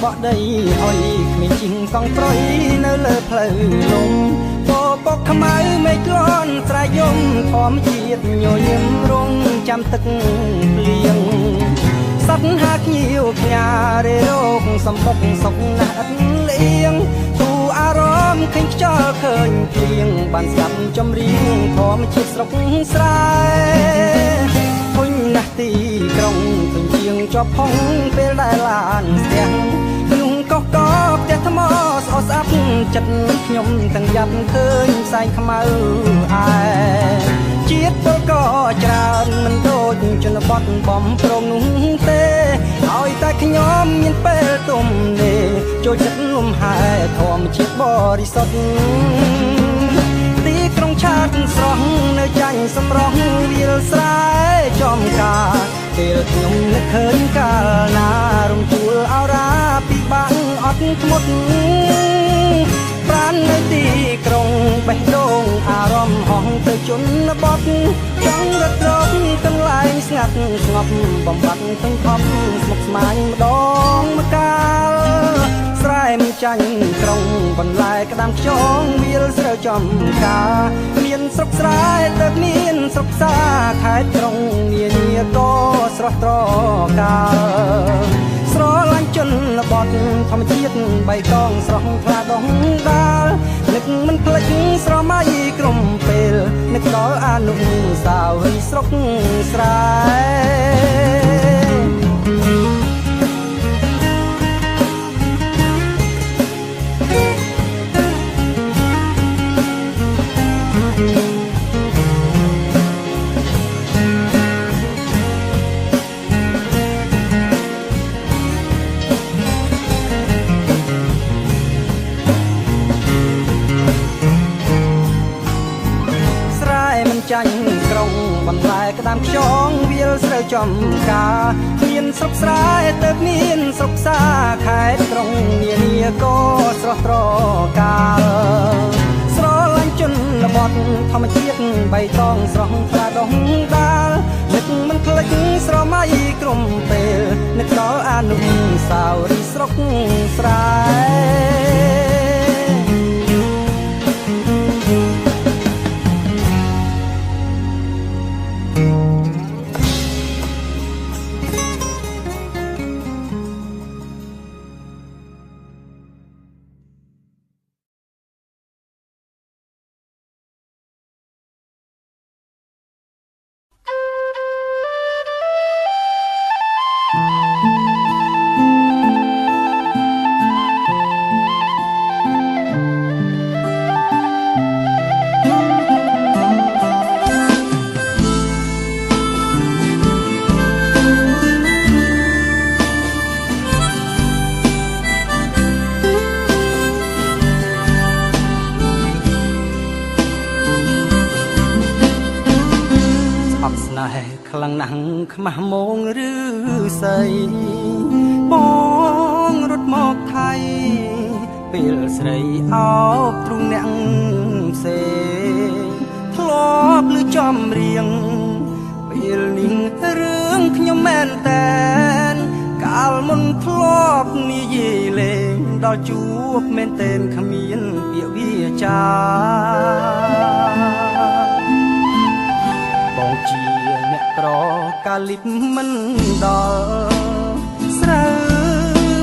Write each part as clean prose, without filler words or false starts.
បក់ដីអុយគ្មានជីងកង់ប្រុយនៅលើផ្លូវលំពពកខ្មៅមេឃលន់ស្រែកយំធម្មជាតិញញឹមរងចាំទឹកភ្លៀងសត្វហាខ្ញៀវខ្ញារេរោគសំបុកសុកណាស់ឥតលៀងទូអារម្មណ៍ឃើញខ្យល់ឃើញភ្លៀងបានស្ដាប់ចម្រៀងធម្មជាតិស្រុកស្រែធុញណាស់ទីក្រុងឃើញជាងជាប់ផុងពេលដែលឡានស្ទះខ្ញុំកកផ្ទះថ្មស្អុះស្អាប់ចិត្តខ្ញុំទាំងយ៉ាប់ឃើញផ្សែងខ្មៅឯជាតិពលក៏ច្រើនមិនដូចជនបទបំប្រងនោះទេឲ្យតែខ្ញុំមានពេលទុំនេចូលចិត្តលំហែធម្មជាតិបរិសុទ្ធទីក្រុងឆាតស្រស់នៅចាញ់សម្រស់វាលស្រែចំការពេលខ្ញុំនឹកឃើញកាលណារំជួលអរាពីបាក់អត់ធ្មត់ប្រាណនៅទីក្រុងបេះដូងអារម្មណ៍ហងទៅជនបទចង់រត់រកកន្លែងស្ងាត់ស្ងប់បំបត្តិទាំងខំស្មុគស្មាញម្ដងម្កាលស្រែមិនចាញ់ក្រុងបន្លែក្តាមខ្យងវាលស្រូវចំការមានស្រុកស្រែទៅមានស្រុកសាខេត្តក្រុងនានាក៏ស្រស់ត្រកាលស្រឡាញ់ជនបទធម្មជាតិបៃតងស្រស់ថ្លាដងដាលនឹកមិនភ្លេចស្រមៃក្រុមពេលនឹកដល់អនុស្សាវរីយ៍ស្រុកស្រែចាញ់ក្រុងបន្លែក្តាមខ្យងវាលស្រូវចំការមានស្រុកស្រែទៅមានស្រុកសាខេត្តក្រុងនានាក៏ស្រស់ត្រកាលស្រឡាញ់ជនបទធម្មជាតិបៃតងស្រស់ថ្លាដងដាលនឹកមិនភ្លេចស្រមៃក្រុមពេលនឹកដល់អនុស្សាវរីយ៍ស្រុកស្រែខ្លាំងណាស់ខ្មាស់មងឬស័យបងរត់មកថៃពេលស្រីអោបទ្រូងអ្នកផ្សេងធ្លាប់ឮចំរៀងពេលនេះរឿងខ្ញុំមែនតែនកាលមុនធ្លាប់និយាយលេងដល់ជួបមែនតែនគ្មានពាក្យវាចាបងជាអ្នកក្រកាលិបមិនដល់ស្រូវ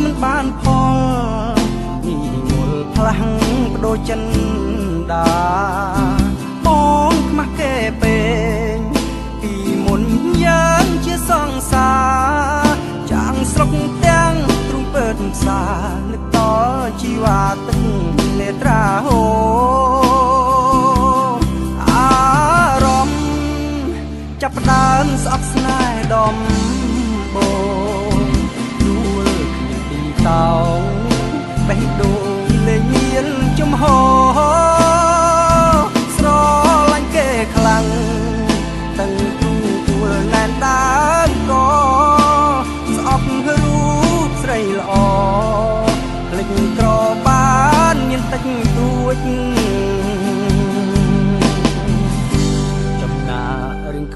មិនបានផលពីងុលផ្លាស់បដូរចិនដាបងខ្មាស់គេពេងពីមុនយើងជាសង្សារចាំងស្រុកទាំងទ្រូងពើផ្សារនឹកតជីវ៉ាទឹកនេត្រាហូចាប់ផ្ដើមស្អប់ស្នេហ៍ដំបងដួលគ្នាពីតោងបេះដូងលែងមានចំហស្រឡាញ់គេខ្លាំងទាំងទូទួលណែនដើរក៏ស្អប់រូបស្រីល្អភ្លេចក្របានមានតិចតួច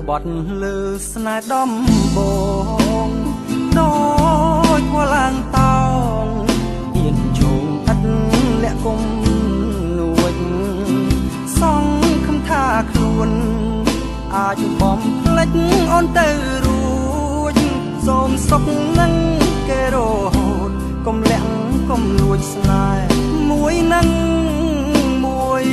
ក្បត់លើស្នេហ៍ដំបងដូចវ៉ាឡើងតោង អូនទៅរួចសូមសុខនឹងគេរហូតកុំលាក់កុំលួចស្នេហ៍មួយនឹងមួយ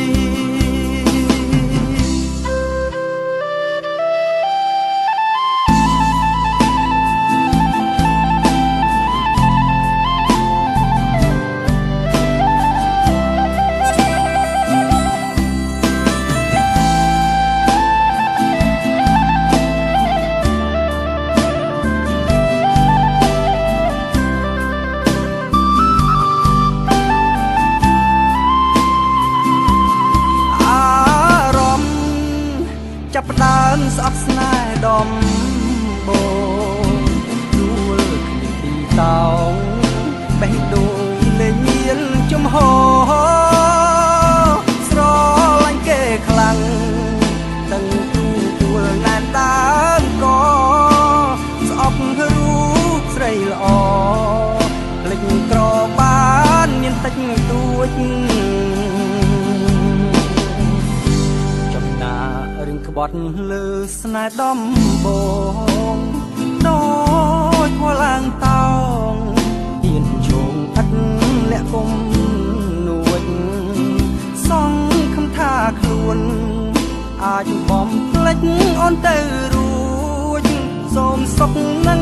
ចាប់ផ្ដើមស្អប់ស្នេហ៍ដំបូងដួលគ្នាទីតោងបេះដូងលែងមានជំហរស្រឡាញ់គេខ្លាំងទាំងទួលណែនដើមក៏ស្អប់រូបស្រីល្អភ្លេចក្របានមានតិចតួចក្បត់លើស្នេហ៍ដំបងដូចខឡើងតោងហ៊ានជងអត់លាក់គុំនួចសងខំថាខ្លួនអាចបំភ្លេចអូនទៅរួចសូមសុខនឹង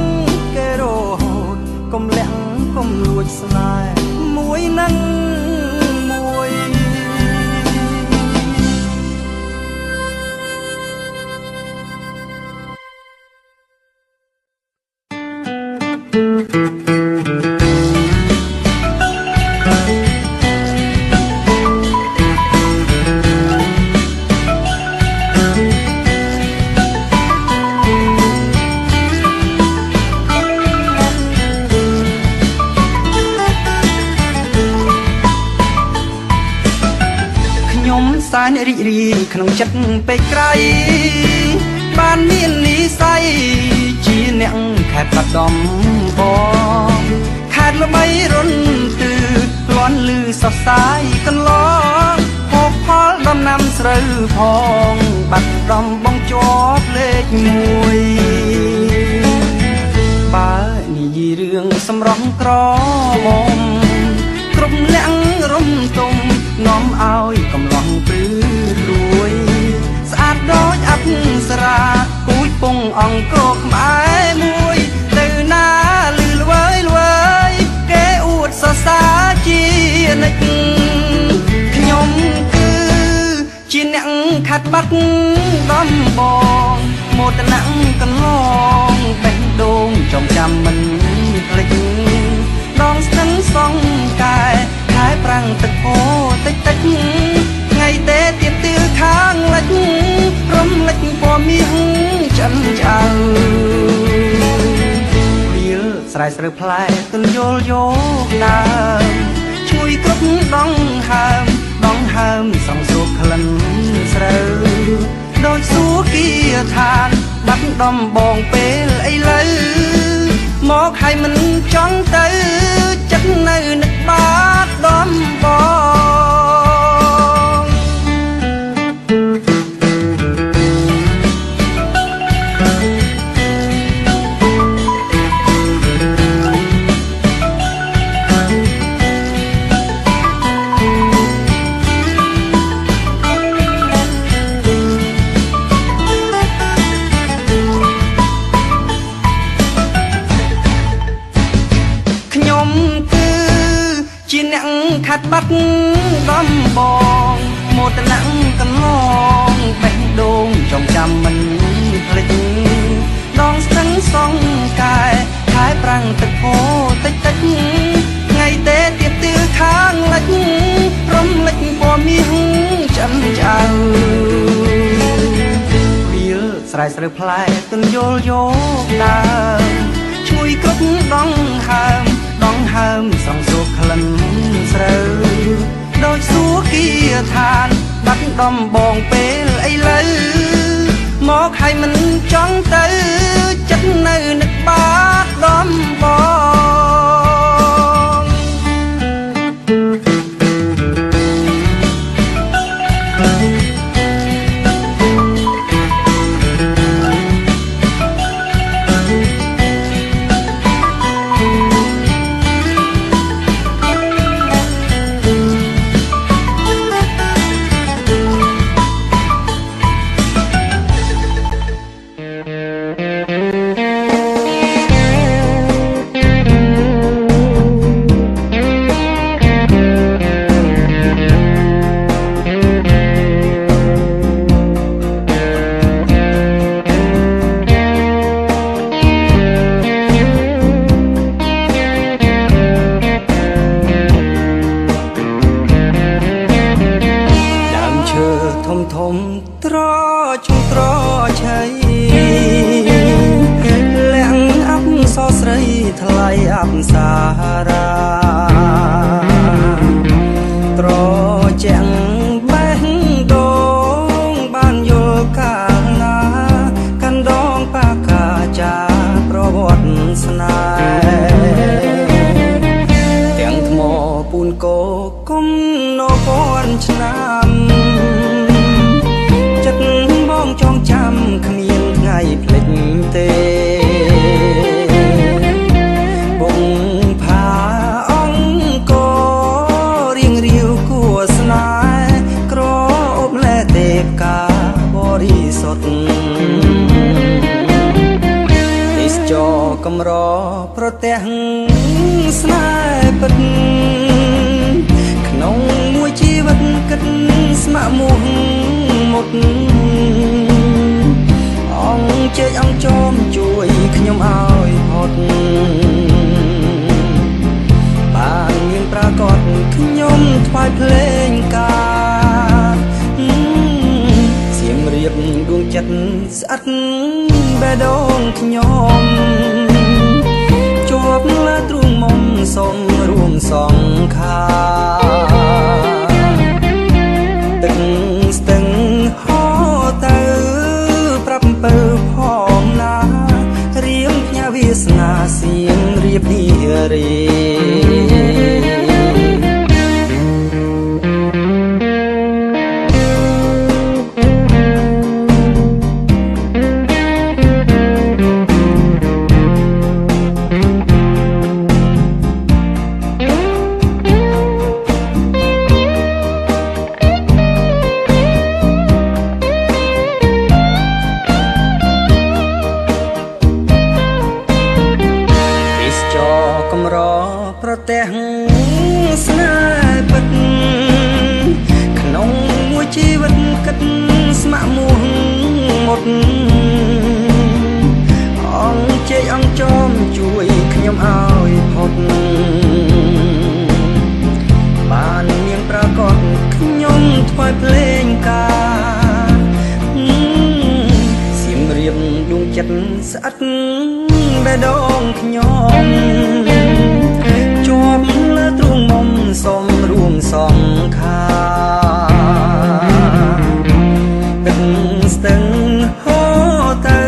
គេរហូតកុំលាក់កុំលួចស្នេហ៍មួយនឹងមួយ សែនរីករាយក្នុងចិត្តពេកក្រៃបានមាននិស័យជាអ្នកខេត្តបាត់ដំបងខេត្តល្បីរុនទឺលាន់លឺសរសៃកន្លងហូបផលដំណាំស្រូវផងបាត់ដំបងជាប់លេខ1បើនិយាយរឿងសម្រស់ក្រមុំគ្រប់លាក់រំទុំនាំឲ្យកំឡោះព្រឺរួយស្អាតដូចអប្សរាពូជពងអង្គរក្បែរមួយទៅណាលឺល្វើយល្វើយគេអួតសរសើរជានិច្ចខ្ញុំគឺជាអ្នកខាត់បាត់ដំបងមោទនៈកន្លងបេះដូងចំចាំមិនភ្លេចដងស្ទឹងសងកែខែប្រាំងទឹកហូរតិចតិចថ្ងៃទេទៀបទឿខាងលិចរំលេចពណ៌មាសចិនចៅវាលស្រែស្រូវផ្លែទុនយល់យកដើមជួយគ្រប់ដងហើមសងសួរក្លិនស្រូវដូចសួរគៀឋានបាត់ដំបងពេលឥឡូវមកឲ្យមិនចង់ទៅចិត្តនៅនឹកបាត់ដំបងជាអ្នកខាត់បាត់ដំបងមោទនៈកន្លងបេះដូងចំចាំមិនភ្លេចដងស្ទឹងសងកែខែប្រាំងទឹកហូរតិចតិចថ្ងៃទេទៀបទឿខាងលិចរំលេចពណ៌មាសចិនចៅវាលស្រែស្រូវផ្លែទុនយល់យកដើមជួយគ្រប់ដងហើមសងសួរក្លិនស្រូវដូចសួរគៀឋានបាត់ដំបងពេលឥឡូវមកឲ្យមិនចង់ទៅចិត្តនៅនឹកបាត់ដំបង ត់សារ៉ាត្រជាក់បេះដូងបានយល់កាលណាកាន់ដងបាកាចាប្រវត្តិស្នេហ៍ទាំងថ្មពូនកោគុំនៅពាន់ឆ្នាំចិត្តបងចងចាំគ្មានថ្ងៃភ្លេចទេបងផាអង្គរៀងរាវគួស្នេហ៍ក្រអូបលែទេពកាបរិសុទ្ធទេសចរកំរប្រទេសស្នេហ៍ពិតក្នុងមួយជីវិតគិតស្ម័គ្រមោះមុតអង្គជើញអង្គចោមជួយខ្ញុំឲ្យផុតបានមានប្រកាសខ្ញុំថ្វាយភ្លេងការសៀមរៀបដួងចិត្តស្អិតបេះដូងខ្ញុំជួបលើទ្រូងមុំសូមរួមសងខាទឹកស្ទឹងហោទៅប្រាប់ពើផងណារៀងផ្ញើវាសនាសៀមរៀបនារីប្រទេសស្នេហ៍ពិតក្នុងមួយជីវិតគិតស្ម័គ្រមោះមុតអង្គជ័យអង្គចោមជួយខ្ញុំឲ្យផុតបានមានប្រកាសខ្ញុំថ្វាយភ្លេងការសៀមរៀបដួងចិត្តស្អិតបេះដូងខ្ញុំជួបលើទ្រូងមុំសូមរួមសងខាទឹកស្ទឹងហូរទៅ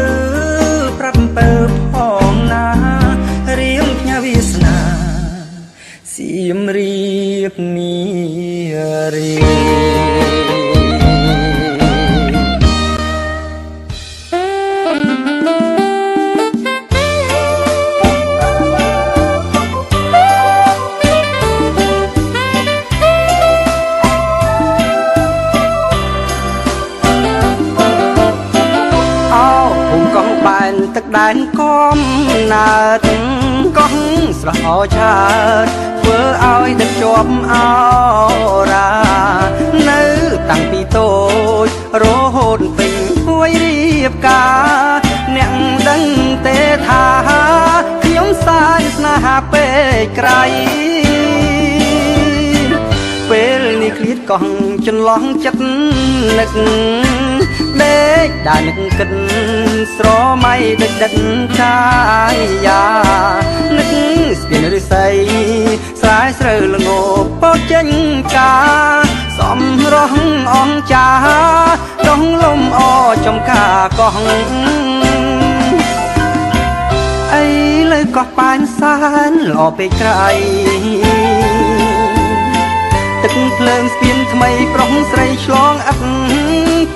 ប្រាប់ពើផងណារៀងផ្ញើវាសនាសៀមរៀបនារីទឹកដែនកំណើតកោះស្រស់អឆើតធ្វើឲ្យដឹកជាប់អរានៅតាំងពីតូចរហូតពេញមួយរៀបការអ្នកដឹងទេថាខ្ញុំសាយស្នេហាពេកក្រៃពេលនេះឃ្លាតកោះចន្លោះចិត្តនឹកដេកដែលនឹកគិតស្រមៃដូចដិតកាយានឹកស្ពានរិស័យស្រែស្រូវល្ងពោតចេញកាសំរោះអងចាដងលំអចំការកោះអីលើកោះប៉ាញ់សានល្អពេកក្រៃទឹកភ្លើងស្ពានថ្មីប្រុសស្រីឆ្លងអឹក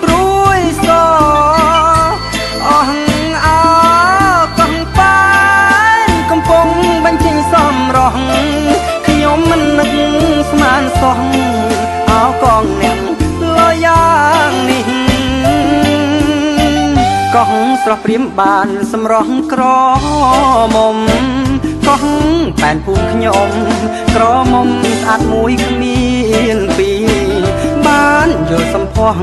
ព្រួយសអស់អើកោះប៉ាញ់កំពុងបញ្ចេញសំរោះខ្ញុំមិននឹកស្មានសោះអោកងអ្នកលយ៉ាងនេះកោះស្រស់ព្រាមបានសម្រោះក្រមុំកោះប៉ែនភូមិខ្ញុំក្រមុំស្អាតមួយគ្មានពីរបានយល់សម្ផស្ស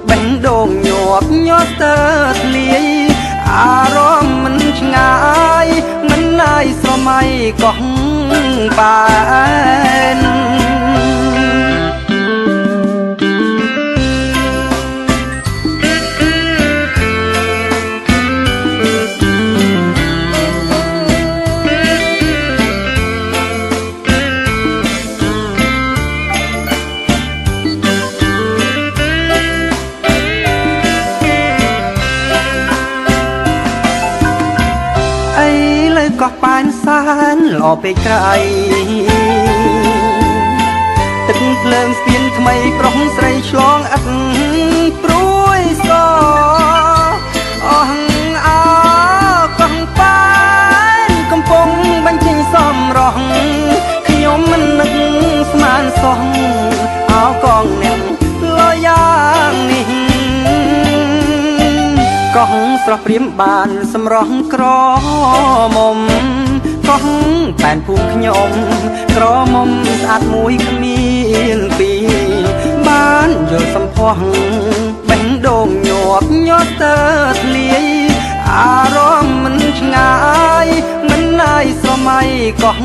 បេះដូងញាប់ញ័រស្ទើរលាយអារម្មណ៍មិនឆ្ងាយមិនណាយស្រមៃកោះប៉ែន ល្អពេកក្រៃទឹកភ្លើងស្ពានថ្មីប្រុសស្រីឆ្លងឥតព្រួយសអស់អើកោះប៉ែនកំពុងបញ្ចេញសំរោះខ្ញុំមិននឹកស្មានសោះអោកងអ្នកលយ៉ាងនេះកោះស្រស់ព្រាមបានសម្រស់ក្រមុំកោះតែនភូមិខ្ញុំក្រមុំស្អាតមួយគ្មានពីរបានយល់សំផស្សបេះដូងញាប់ញាត់ទៅធ្លាយអារម្មណ៍មិនឆ្ងាយមិនណាយស្រមៃកោះ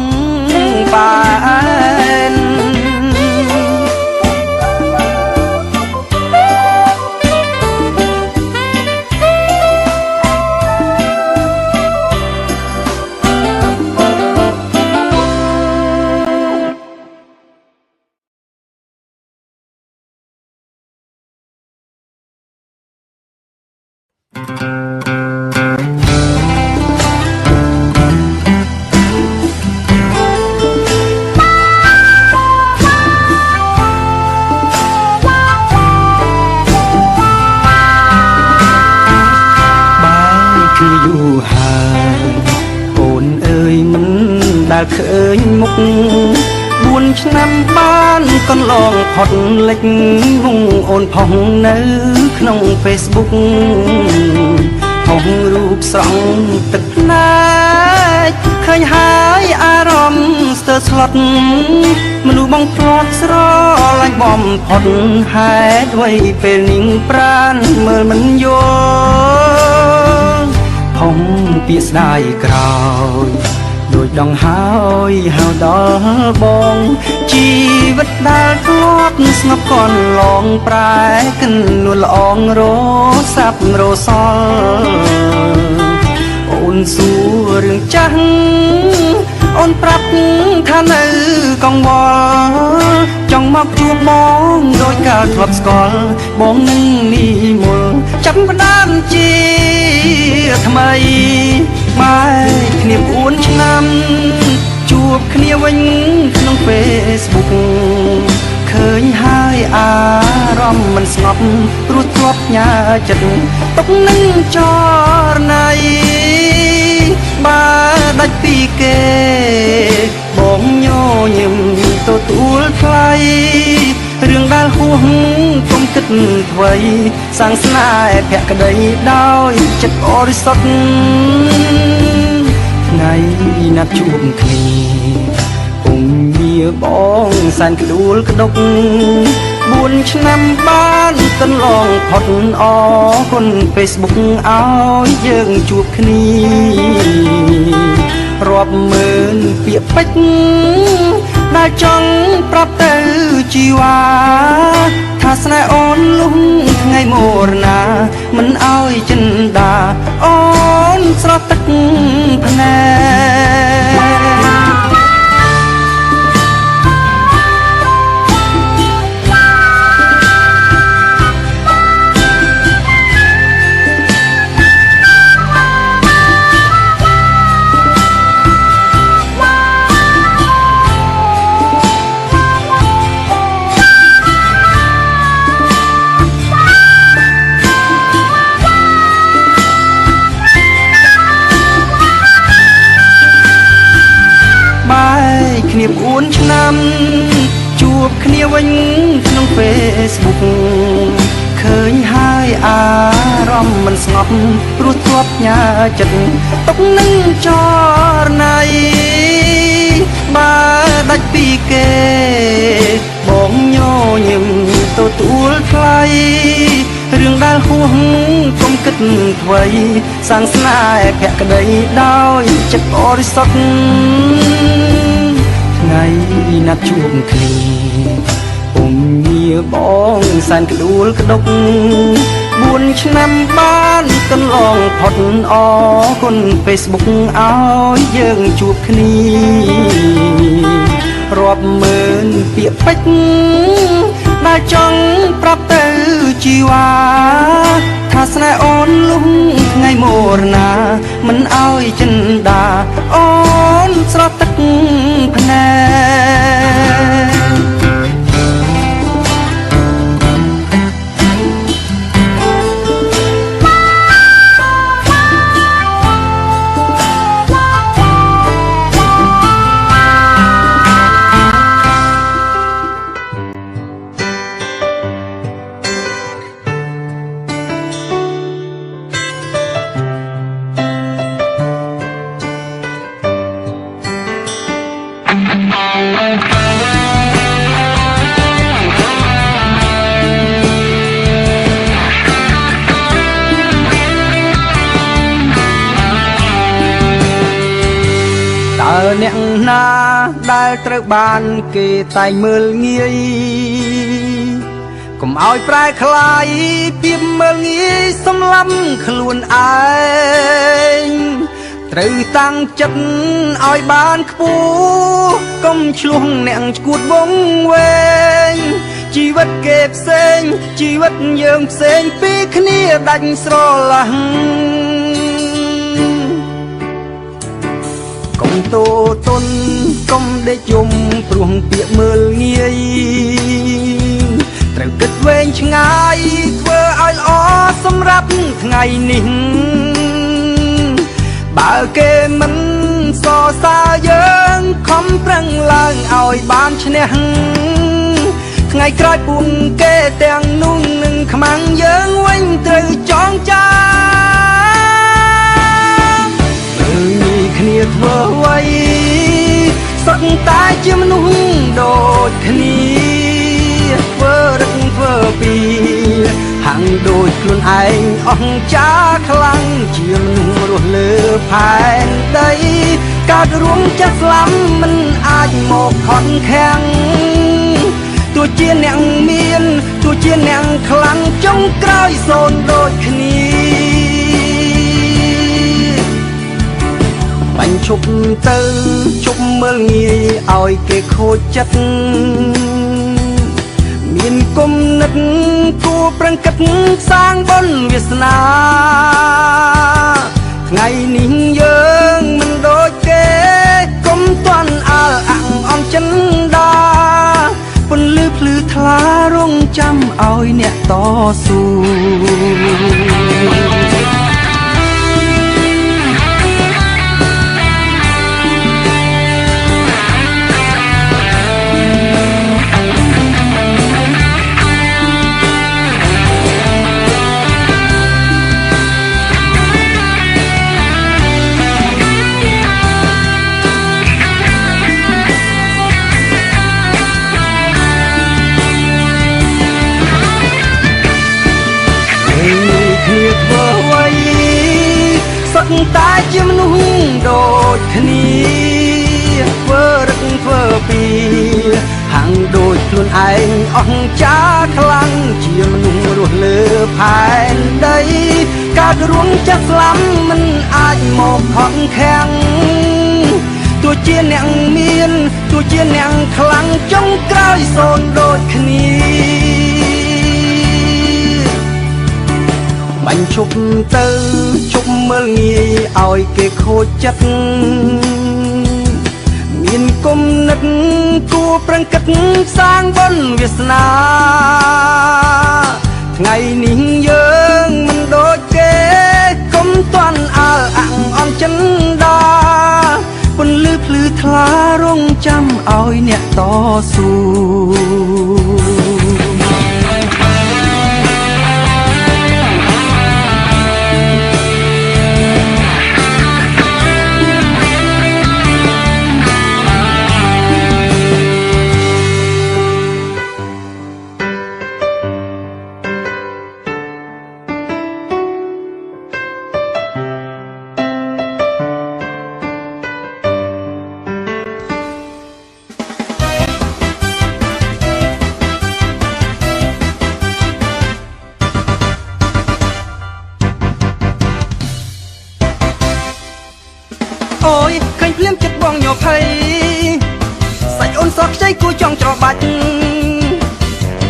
បែនដែលឃើញមុខ4ឆ្នាំបានកន្លងផុតលិចវងអូនផុសនៅក្នុង Facebook ផុសរូបស្រង់ទឹកភ្នែកឃើញហើយអារម្មណ៍ស្ទើរស្លុតមនុស្សបងផ្លាត់ស្រឡាញ់បំផុតហេតុអ្វីពេលនាងប្រានមើលមិនយល់ផុសពាក្យស្ដាយក្រោយដូចដងហើយហៅដល់បងជីវិតដែលធ្លាប់ស្ងប់កន្លងប្រែកិននួនល្អងរសាប់រសល់អូនសួររឿងចាស់អូនប្រាប់ថានៅកង្វល់ចង់មកជួបបងដោយកាលធ្លាប់ស្គាល់បងនឹងនិមលចាប់ផ្ដើមជាថ្មីបែកគ្នា4ឆ្នាំជួបគ្នាវិញក្នុង Facebook ឃើញហើយអារម្មណ៍មិនស្ងប់ព្រោះធ្លាប់ញ៉ាចិត្តទុកនឹងចរណៃបើដាច់ពីគេបងញញឹមទទួលថ្លៃរឿងដែលហួសកុំគិតអ្វីសាងស្នេហ៍ភក្តីដោយចិត្តបរិសុទ្ធថ្ងៃណាត់ជួបគ្នាពុំវាបងសែនក្ដួលក្ដុក4ឆ្នាំបានកន្លងផុតអរគុណ Facebook ឲ្យយើងជួបគ្នារាប់ម៉ឺនពាក្យពេចន៍ដែលចង់ប្រាប់ទៅជីវ៉ាថាស្នេហ៍អូនលុះថ្ងៃមរណាមិនឲ្យចិនដាអូនស្រស់ទឹកភ្នែកគ្នា4ឆ្នាំជួបគ្នាវិញក្នុង Facebook ឃើញហើយអារម្មណ៍មិនស្ងប់ព្រោះធ្លាប់ញ៉ាចិត្តទុកនឹងចរណៃបើដាច់ពីគេបងញញឹមទទួលថ្លៃរឿងដែលហួសកុំគិតអ្វីសាងស្នេហ៍ភក្តីដោយចិត្តបរិសុទ្ធថ្ងៃណាត់ជួបគ្នាពុំវាបងសែនក្ដួលក្ដុក4ឆ្នាំបានកន្លងផុតអរគុណ Facebook ឲ្យយើងជួបគ្នារាប់ម៉ឺនពាក្យពេចន៍ដែលចង់ប្រាប់ទៅជីវ៉ាថាស្នេហ៍អូនលុះថ្ងៃមរណាមិនឲ្យចិនដាអូនស្រស់ទឹក ភ្នែកអ្នកណាដែលត្រូវបានគេតែងមើលងាយកុំឲ្យប្រែคล้ายពីមើលងាយសម្លាប់ខ្លួនឯងត្រូវតាំងចិត្តឲ្យបានខ្ពស់កុំឆ្លោះអ្នកឈួតវងវែងជីវិតគេផ្សេងជីវិតយើងផ្សេងពីគ្នាដាច់ស្រឡះកុំតូទុនកុំដេកយំព្រោះពាក្យមើលងាយត្រូវគិតវែងឆ្ងាយធ្វើឲ្យល្អសម្រាប់ថ្ងៃនេះបើគេមិនសរសើរយើងខំប្រឹងឡើងឲ្យបានឈ្នះថ្ងៃក្រោយពួកគេទាំងនោះនឹងខ្មាំងយើងវិញត្រូវចងចាំគ្នាធ្វើអ្វីសុទ្ធតែជាមនុស្សដូចគ្នាធ្វើរឹកធ្វើពីហាំងដូចខ្លួនឯងអង្ចាខ្លាំងជាមនុស្សរស់លើផែនដីកើតរួមចាស់ស្លាប់មិនអាចមកខន់ខាំងទោះជាអ្នកមានទោះជាអ្នកខ្លាំងចុងក្រោយសូន្យដូចគ្នាបាញ់ឈប់ទៅឈប់មើលងាយឲ្យគេខូចចិត្តមានគុណនិតគួរប្រឹងកិតសាងបុណ្យវាសនាថ្ងៃនេះយើងមិនដូចគេគុំទាន់អើអាំងអន់ចិនដាពន្លឺភ្លឺថ្លារងចាំឲ្យអ្នកតស៊ូតែជាមនុស្សដូចគ្នាធ្វើរឹកធ្វើពីហាំងដូចខ្លួនឯងអង្ចាខ្លាំងជាមនុស្សរស់លើផែនដីកើតរួមចាស់ស្លាប់មិនអាចមកខន់ខាំងទោះជាអ្នកមានទោះជាអ្នកខ្លាំងចុងក្រោយសូន្យដូចគ្នាបាញ់ឈប់ទៅឈប់មើលងាយឲ្យគេខូចចិត្តមានគុណនិតគួរប្រឹងកិតសាងបុណ្យវាសនាថ្ងៃនេះយើងមិនដូចគេគុំទាន់អើអាំងអន់ចិនដាពន្លឺភ្លឺថ្លារងចាំឲ្យអ្នកតស៊ូអូយឃើញភ្លាមចិត្តបងញ័រភ័យសាច់អូនសក់ខ្ចីគួរចង់ច្របាច់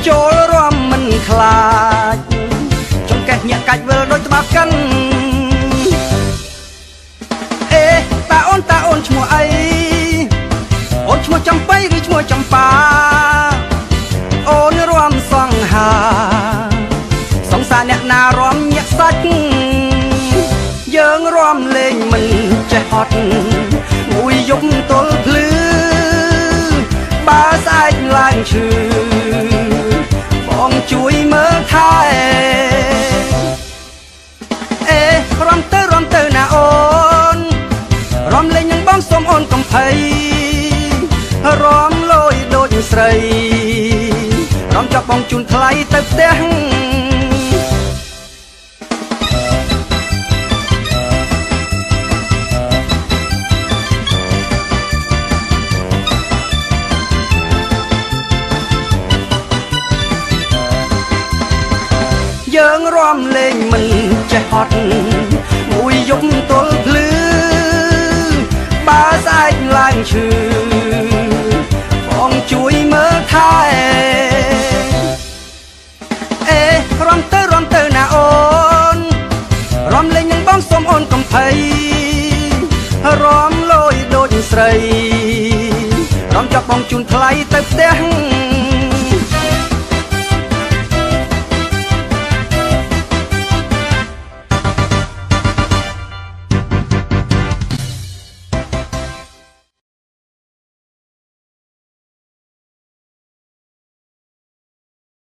ចូលរំមិនខ្លាចចង្កេះញាក់កាច់វិលដូចត្បាល់កិនអេតាអូនឈ្មោះអី ចំប៉ាអូនរំសង្ហាសង្សារអ្នកណារំញាក់សាច់យើងរំលេងមិនចេះអត់មួយយប់ទល់ភ្លឺបើស្អែកឡើងឈឺបងជួយមើលថែអេរំទៅណាអូនរំលេងនឹងបងសូមអូនកុំភ័យរំលយដូចស្រីរំចាប់បងជូនថ្លៃទៅផ្ទះយើងរំលេងមិនចេះអត់មួយយប់ទល់ភ្លឺបើស្អែកឡើងឈឺបងជួយមើលថែអេរំទៅណាអូនរំលេងនឹងបងសូមអូនកុំភ័យរំលយដូចស្រីរំចាប់បងជូនថ្លៃទៅផ្ទះ